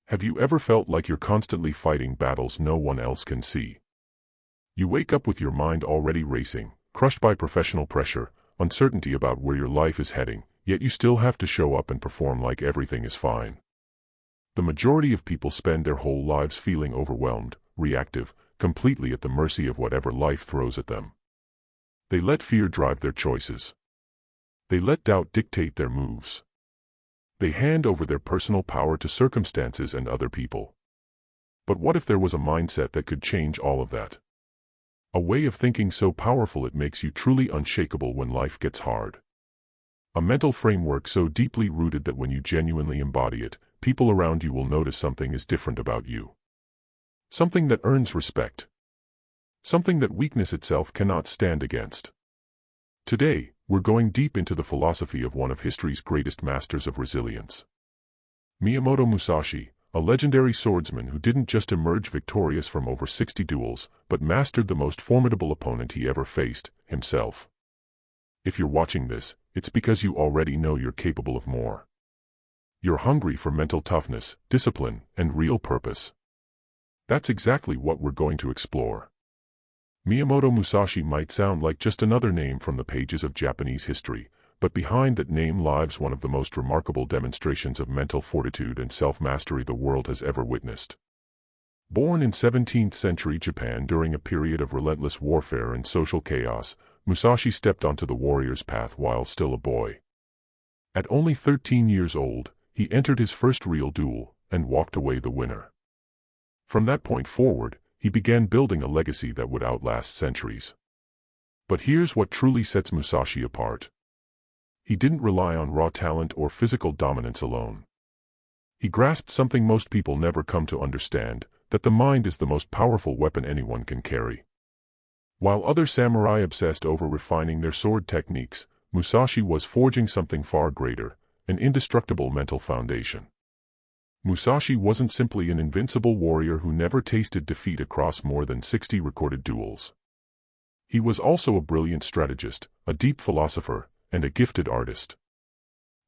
Have you ever felt like you're constantly fighting battles no one else can see? You wake up with your mind already racing, crushed by professional pressure, uncertainty about where your life is heading, yet you still have to show up and perform like everything is fine. The majority of people spend their whole lives feeling overwhelmed, reactive, completely at the mercy of whatever life throws at them. They let fear drive their choices. They let doubt dictate their moves. They hand over their personal power to circumstances and other people. But what if there was a mindset that could change all of that? A way of thinking so powerful it makes you truly unshakable when life gets hard. A mental framework so deeply rooted that when you genuinely embody it, people around you will notice something is different about you. Something that earns respect. Something that weakness itself cannot stand against. Today, we're going deep into the philosophy of one of history's greatest masters of resilience. Miyamoto Musashi, a legendary swordsman who didn't just emerge victorious from over 60 duels, but mastered the most formidable opponent he ever faced, himself. If you're watching this, it's because you already know you're capable of more. You're hungry for mental toughness, discipline, and real purpose. That's exactly what we're going to explore. Miyamoto Musashi might sound like just another name from the pages of Japanese history, but behind that name lies one of the most remarkable demonstrations of mental fortitude and self-mastery the world has ever witnessed. Born in 17th-century Japan during a period of relentless warfare and social chaos, Musashi stepped onto the warrior's path while still a boy. At only 13 years old, he entered his first real duel, and walked away the winner. From that point forward, he began building a legacy that would outlast centuries. But here's what truly sets Musashi apart. He didn't rely on raw talent or physical dominance alone. He grasped something most people never come to understand, that the mind is the most powerful weapon anyone can carry. While other samurai obsessed over refining their sword techniques, Musashi was forging something far greater, an indestructible mental foundation. Musashi wasn't simply an invincible warrior who never tasted defeat across more than 60 recorded duels. He was also a brilliant strategist, a deep philosopher, and a gifted artist.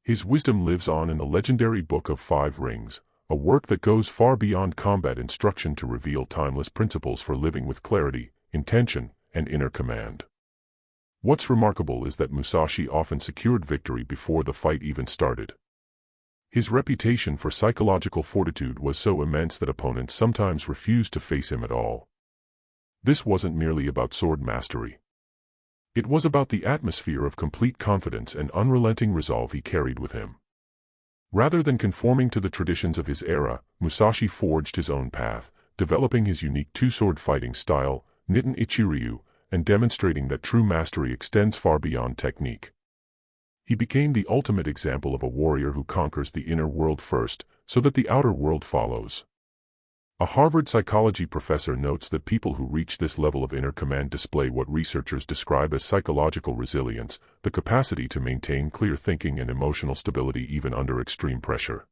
His wisdom lives on in the legendary Book of Five Rings, a work that goes far beyond combat instruction to reveal timeless principles for living with clarity, intention, and inner command. What's remarkable is that Musashi often secured victory before the fight even started. His reputation for psychological fortitude was so immense that opponents sometimes refused to face him at all. This wasn't merely about sword mastery. It was about the atmosphere of complete confidence and unrelenting resolve he carried with him. Rather than conforming to the traditions of his era, Musashi forged his own path, developing his unique two-sword fighting style, Nitten Ichiryu, and demonstrating that true mastery extends far beyond technique. He became the ultimate example of a warrior who conquers the inner world first, so that the outer world follows. A Harvard psychology professor notes that people who reach this level of inner command display what researchers describe as psychological resilience, the capacity to maintain clear thinking and emotional stability even under extreme pressure.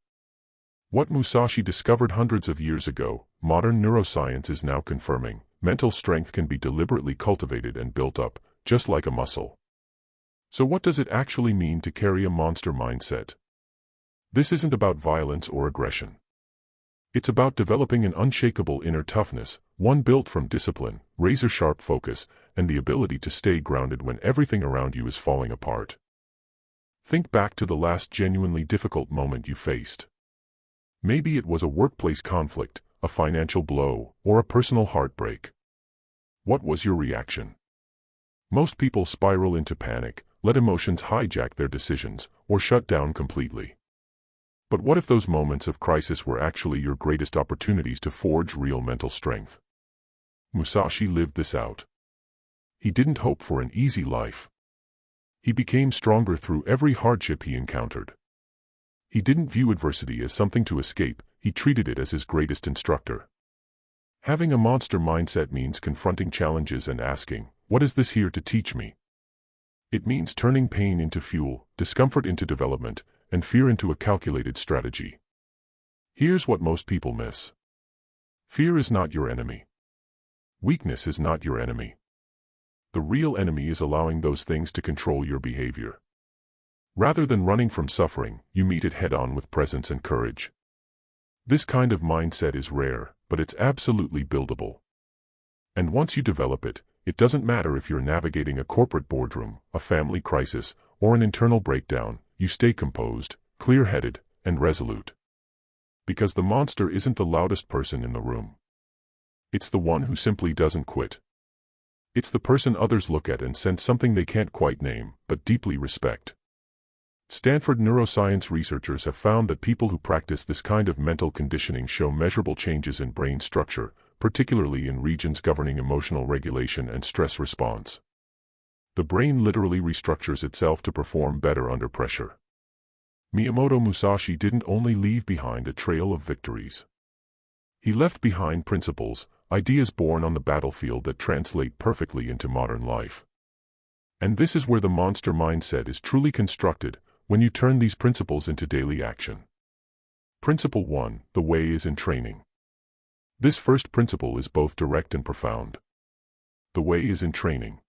What Musashi discovered hundreds of years ago, modern neuroscience is now confirming. Mental strength can be deliberately cultivated and built up, just like a muscle. So what does it actually mean to carry a monster mindset? This isn't about violence or aggression. It's about developing an unshakable inner toughness, one built from discipline, razor-sharp focus, and the ability to stay grounded when everything around you is falling apart. Think back to the last genuinely difficult moment you faced. Maybe it was a workplace conflict, a financial blow, or a personal heartbreak. What was your reaction? Most people spiral into panic, let emotions hijack their decisions, or shut down completely. But what if those moments of crisis were actually your greatest opportunities to forge real mental strength? Musashi lived this out. He didn't hope for an easy life. He became stronger through every hardship he encountered. He didn't view adversity as something to escape, he treated it as his greatest instructor. Having a monster mindset means confronting challenges and asking, "What is this here to teach me?" It means turning pain into fuel, discomfort into development, and fear into a calculated strategy. Here's what most people miss. Fear is not your enemy. Weakness is not your enemy. The real enemy is allowing those things to control your behavior. Rather than running from suffering, you meet it head-on with presence and courage. This kind of mindset is rare, but it's absolutely buildable. And once you develop it, it doesn't matter if you're navigating a corporate boardroom, a family crisis, or an internal breakdown, you stay composed, clear-headed, and resolute. Because the monster isn't the loudest person in the room. It's the one who simply doesn't quit. It's the person others look at and sense something they can't quite name, but deeply respect. Stanford neuroscience researchers have found that people who practice this kind of mental conditioning show measurable changes in brain structure, particularly in regions governing emotional regulation and stress response. The brain literally restructures itself to perform better under pressure. Miyamoto Musashi didn't only leave behind a trail of victories. He left behind principles, ideas born on the battlefield that translate perfectly into modern life. And this is where the monster mindset is truly constructed, when you turn these principles into daily action. Principle 1, the way is in training. This first principle is both direct and profound. The way is in training.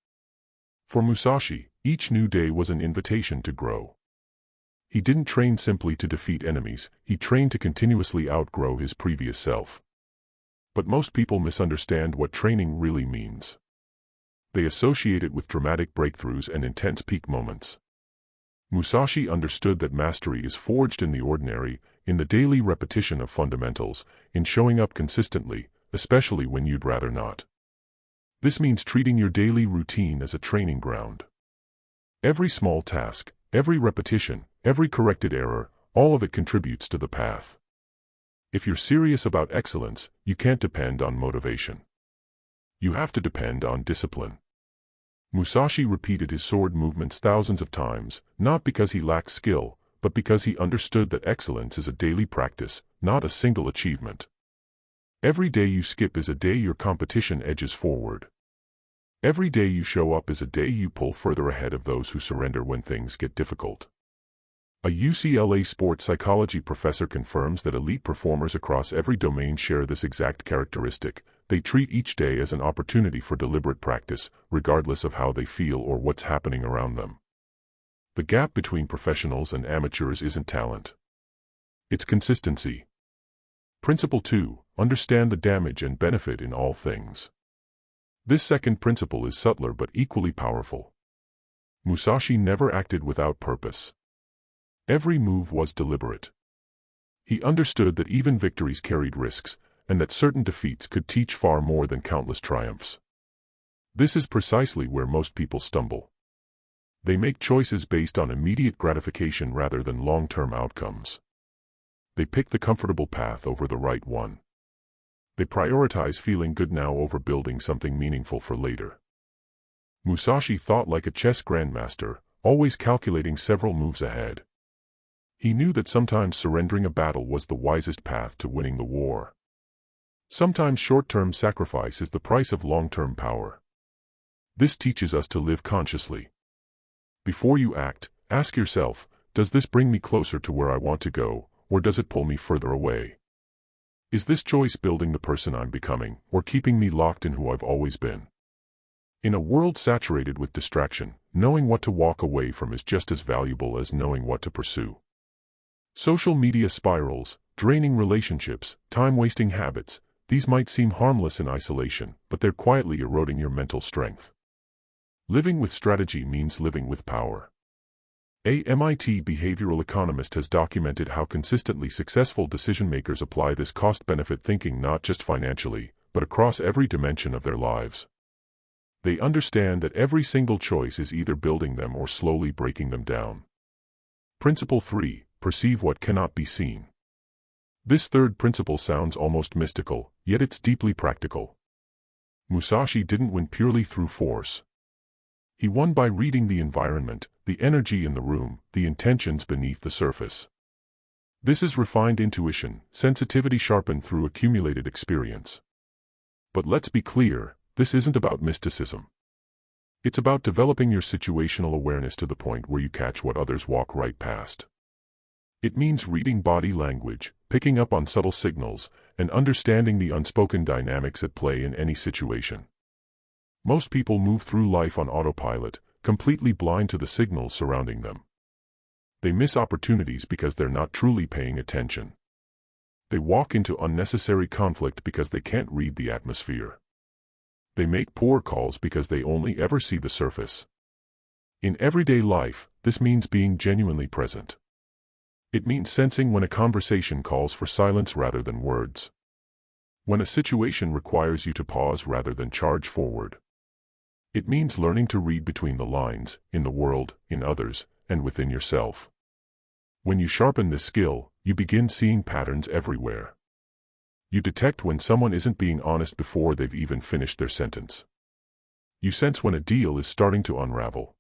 For Musashi, each new day was an invitation to grow. He didn't train simply to defeat enemies, he trained to continuously outgrow his previous self. But most people misunderstand what training really means. They associate it with dramatic breakthroughs and intense peak moments. Musashi understood that mastery is forged in the ordinary, in the daily repetition of fundamentals, in showing up consistently, especially when you'd rather not. This means treating your daily routine as a training ground. Every small task, every repetition, every corrected error, all of it contributes to the path. If you're serious about excellence, you can't depend on motivation. You have to depend on discipline. Musashi repeated his sword movements thousands of times, not because he lacked skill, but because he understood that excellence is a daily practice, not a single achievement. Every day you skip is a day your competition edges forward. Every day you show up is a day you pull further ahead of those who surrender when things get difficult. A UCLA sports psychology professor confirms that elite performers across every domain share this exact characteristic. They treat each day as an opportunity for deliberate practice, regardless of how they feel or what's happening around them. The gap between professionals and amateurs isn't talent. It's consistency. Principle 2, understand the damage and benefit in all things. This second principle is subtler but equally powerful. Musashi never acted without purpose. Every move was deliberate. He understood that even victories carried risks, and that certain defeats could teach far more than countless triumphs. This is precisely where most people stumble. They make choices based on immediate gratification rather than long-term outcomes. They pick the comfortable path over the right one. They prioritize feeling good now over building something meaningful for later. Musashi thought like a chess grandmaster, always calculating several moves ahead. He knew that sometimes surrendering a battle was the wisest path to winning the war. Sometimes short-term sacrifice is the price of long-term power. This teaches us to live consciously. Before you act, ask yourself, does this bring me closer to where I want to go, or does it pull me further away? Is this choice building the person I'm becoming, or keeping me locked in who I've always been? In a world saturated with distraction, knowing what to walk away from is just as valuable as knowing what to pursue. Social media spirals, draining relationships, time-wasting habits, these might seem harmless in isolation, but they're quietly eroding your mental strength. Living with strategy means living with power. A MIT behavioral economist has documented how consistently successful decision-makers apply this cost-benefit thinking not just financially, but across every dimension of their lives. They understand that every single choice is either building them or slowly breaking them down. Principle 3, perceive what cannot be seen. This third principle sounds almost mystical, yet it's deeply practical. Musashi didn't win purely through force. He won by reading the environment, the energy in the room, the intentions beneath the surface. This is refined intuition, sensitivity sharpened through accumulated experience. But let's be clear, this isn't about mysticism. It's about developing your situational awareness to the point where you catch what others walk right past. It means reading body language, picking up on subtle signals, and understanding the unspoken dynamics at play in any situation. Most people move through life on autopilot, completely blind to the signals surrounding them. They miss opportunities because they're not truly paying attention. They walk into unnecessary conflict because they can't read the atmosphere. They make poor calls because they only ever see the surface. In everyday life, this means being genuinely present. It means sensing when a conversation calls for silence rather than words. When a situation requires you to pause rather than charge forward. It means learning to read between the lines, in the world, in others, and within yourself. When you sharpen this skill, you begin seeing patterns everywhere. You detect when someone isn't being honest before they've even finished their sentence. You sense when a deal is starting to unravel.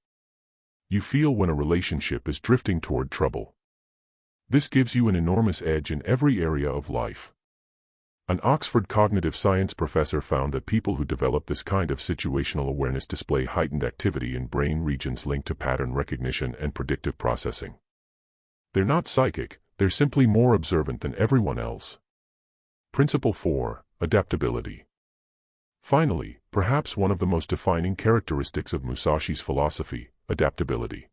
You feel when a relationship is drifting toward trouble. This gives you an enormous edge in every area of life. An Oxford cognitive science professor found that people who develop this kind of situational awareness display heightened activity in brain regions linked to pattern recognition and predictive processing. They're not psychic, they're simply more observant than everyone else. Principle 4. Adaptability. Finally, perhaps one of the most defining characteristics of Musashi's philosophy, adaptability.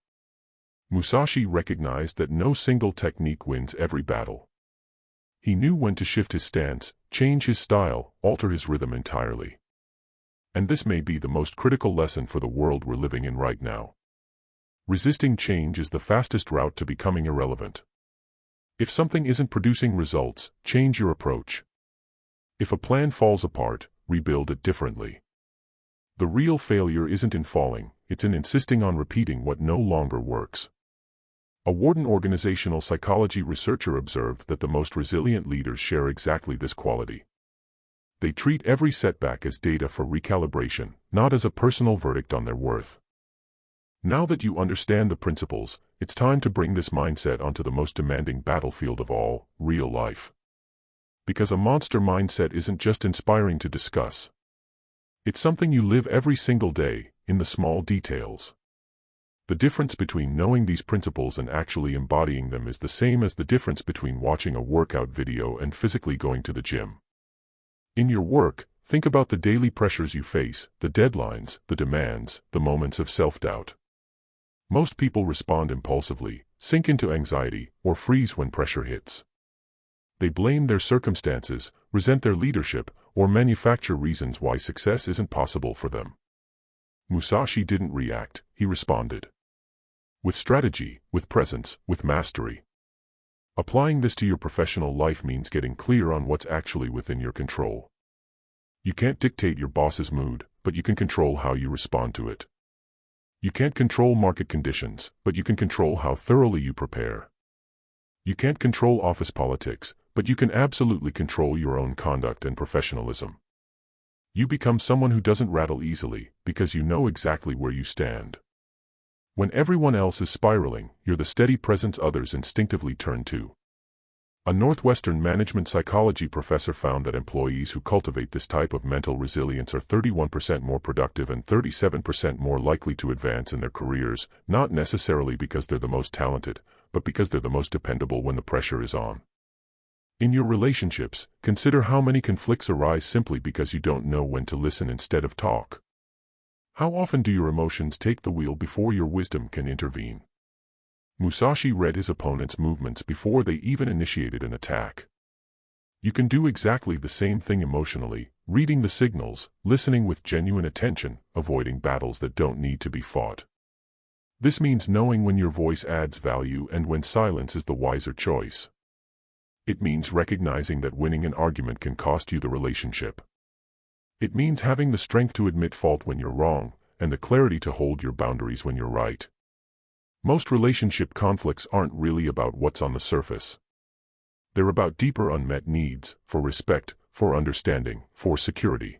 Musashi recognized that no single technique wins every battle. He knew when to shift his stance, change his style, alter his rhythm entirely. And this may be the most critical lesson for the world we're living in right now. Resisting change is the fastest route to becoming irrelevant. If something isn't producing results, change your approach. If a plan falls apart, rebuild it differently. The real failure isn't in falling, it's in insisting on repeating what no longer works. A Wharton organizational psychology researcher observed that the most resilient leaders share exactly this quality. They treat every setback as data for recalibration, not as a personal verdict on their worth. Now that you understand the principles, it's time to bring this mindset onto the most demanding battlefield of all, real life. Because a monster mindset isn't just inspiring to discuss. It's something you live every single day, in the small details. The difference between knowing these principles and actually embodying them is the same as the difference between watching a workout video and physically going to the gym. In your work, think about the daily pressures you face, the deadlines, the demands, the moments of self-doubt. Most people respond impulsively, sink into anxiety, or freeze when pressure hits. They blame their circumstances, resent their leadership, or manufacture reasons why success isn't possible for them. Musashi didn't react, he responded. With strategy, with presence, with mastery. Applying this to your professional life means getting clear on what's actually within your control. You can't dictate your boss's mood, but you can control how you respond to it. You can't control market conditions, but you can control how thoroughly you prepare. You can't control office politics, but you can absolutely control your own conduct and professionalism. You become someone who doesn't rattle easily, because you know exactly where you stand. When everyone else is spiraling, you're the steady presence others instinctively turn to. A Northwestern management psychology professor found that employees who cultivate this type of mental resilience are 31% more productive and 37% more likely to advance in their careers, not necessarily because they're the most talented, but because they're the most dependable when the pressure is on. In your relationships, consider how many conflicts arise simply because you don't know when to listen instead of talk. How often do your emotions take the wheel before your wisdom can intervene? Musashi read his opponent's movements before they even initiated an attack. You can do exactly the same thing emotionally, reading the signals, listening with genuine attention, avoiding battles that don't need to be fought. This means knowing when your voice adds value and when silence is the wiser choice. It means recognizing that winning an argument can cost you the relationship. It means having the strength to admit fault when you're wrong, and the clarity to hold your boundaries when you're right. Most relationship conflicts aren't really about what's on the surface. They're about deeper unmet needs, for respect, for understanding, for security.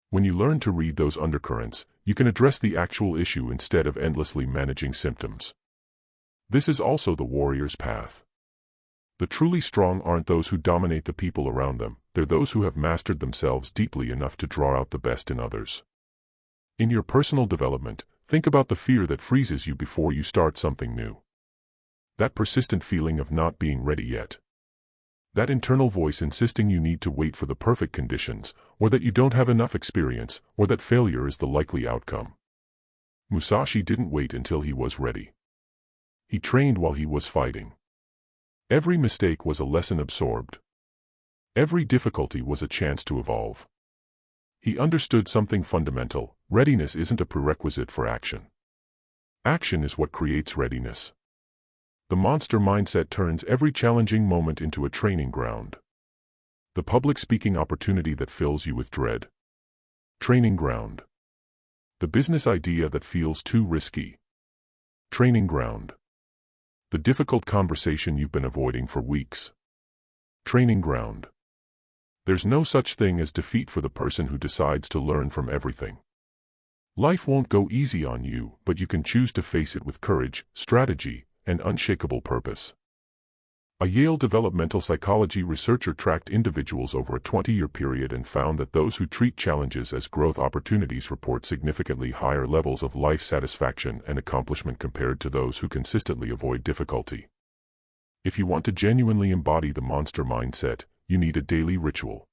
When you learn to read those undercurrents, you can address the actual issue instead of endlessly managing symptoms. This is also the warrior's path. The truly strong aren't those who dominate the people around them, they're those who have mastered themselves deeply enough to draw out the best in others. In your personal development, think about the fear that freezes you before you start something new. That persistent feeling of not being ready yet. That internal voice insisting you need to wait for the perfect conditions, or that you don't have enough experience, or that failure is the likely outcome. Musashi didn't wait until he was ready. He trained while he was fighting. Every mistake was a lesson absorbed. Every difficulty was a chance to evolve. He understood something fundamental: readiness isn't a prerequisite for action. Action is what creates readiness. The monster mindset turns every challenging moment into a training ground. The public speaking opportunity that fills you with dread. Training ground. The business idea that feels too risky. Training ground. The difficult conversation you've been avoiding for weeks. Training ground. There's no such thing as defeat for the person who decides to learn from everything. Life won't go easy on you, but you can choose to face it with courage, strategy, and unshakable purpose. A Yale developmental psychology researcher tracked individuals over a 20-year period and found that those who treat challenges as growth opportunities report significantly higher levels of life satisfaction and accomplishment compared to those who consistently avoid difficulty. If you want to genuinely embody the monster mindset, you need a daily ritual.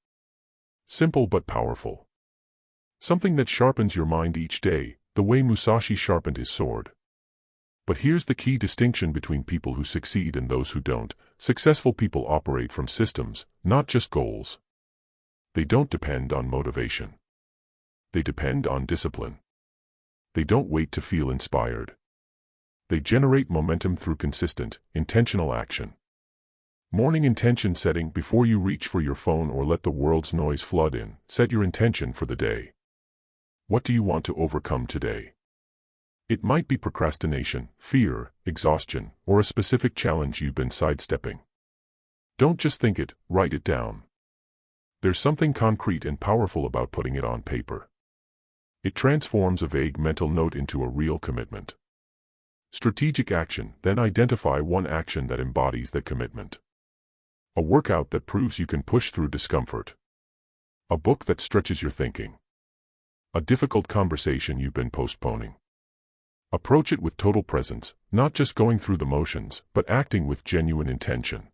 Simple but powerful. Something that sharpens your mind each day, the way Musashi sharpened his sword. But here's the key distinction between people who succeed and those who don't. Successful people operate from systems, not just goals. They don't depend on motivation. They depend on discipline. They don't wait to feel inspired. They generate momentum through consistent, intentional action. Morning intention setting: before you reach for your phone or let the world's noise flood in, set your intention for the day. What do you want to overcome today? It might be procrastination, fear, exhaustion, or a specific challenge you've been sidestepping. Don't just think it, write it down. There's something concrete and powerful about putting it on paper. It transforms a vague mental note into a real commitment. Strategic action: then identify one action that embodies that commitment. A workout that proves you can push through discomfort. A book that stretches your thinking. A difficult conversation you've been postponing. Approach it with total presence, not just going through the motions, but acting with genuine intention.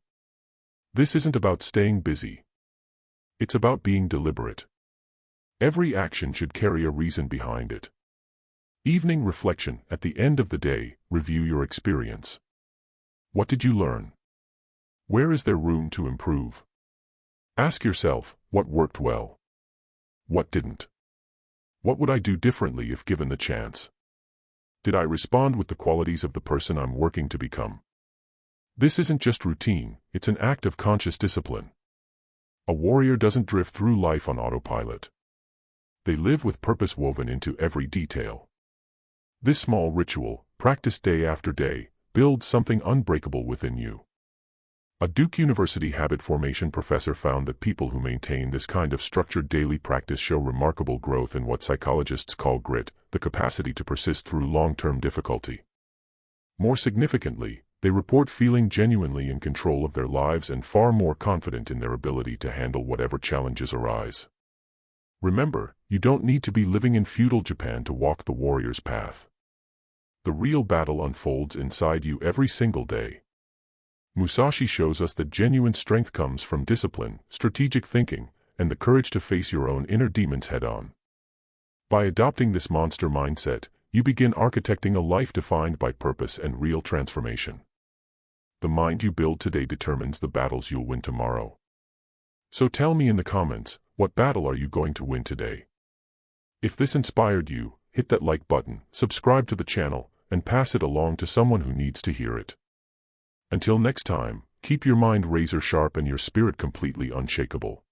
This isn't about staying busy. It's about being deliberate. Every action should carry a reason behind it. Evening reflection: at the end of the day, review your experience. What did you learn? Where is there room to improve? Ask yourself, what worked well? What didn't? What would I do differently if given the chance? Did I respond with the qualities of the person I'm working to become? This isn't just routine, it's an act of conscious discipline. A warrior doesn't drift through life on autopilot. They live with purpose woven into every detail. This small ritual, practiced day after day, builds something unbreakable within you. A Duke University habit formation professor found that people who maintain this kind of structured daily practice show remarkable growth in what psychologists call grit, the capacity to persist through long-term difficulty. More significantly, they report feeling genuinely in control of their lives and far more confident in their ability to handle whatever challenges arise. Remember, you don't need to be living in feudal Japan to walk the warrior's path. The real battle unfolds inside you every single day. Musashi shows us that genuine strength comes from discipline, strategic thinking, and the courage to face your own inner demons head-on. By adopting this monster mindset, you begin architecting a life defined by purpose and real transformation. The mind you build today determines the battles you'll win tomorrow. So tell me in the comments, what battle are you going to win today? If this inspired you, hit that like button, subscribe to the channel, and pass it along to someone who needs to hear it. Until next time, keep your mind razor sharp and your spirit completely unshakable.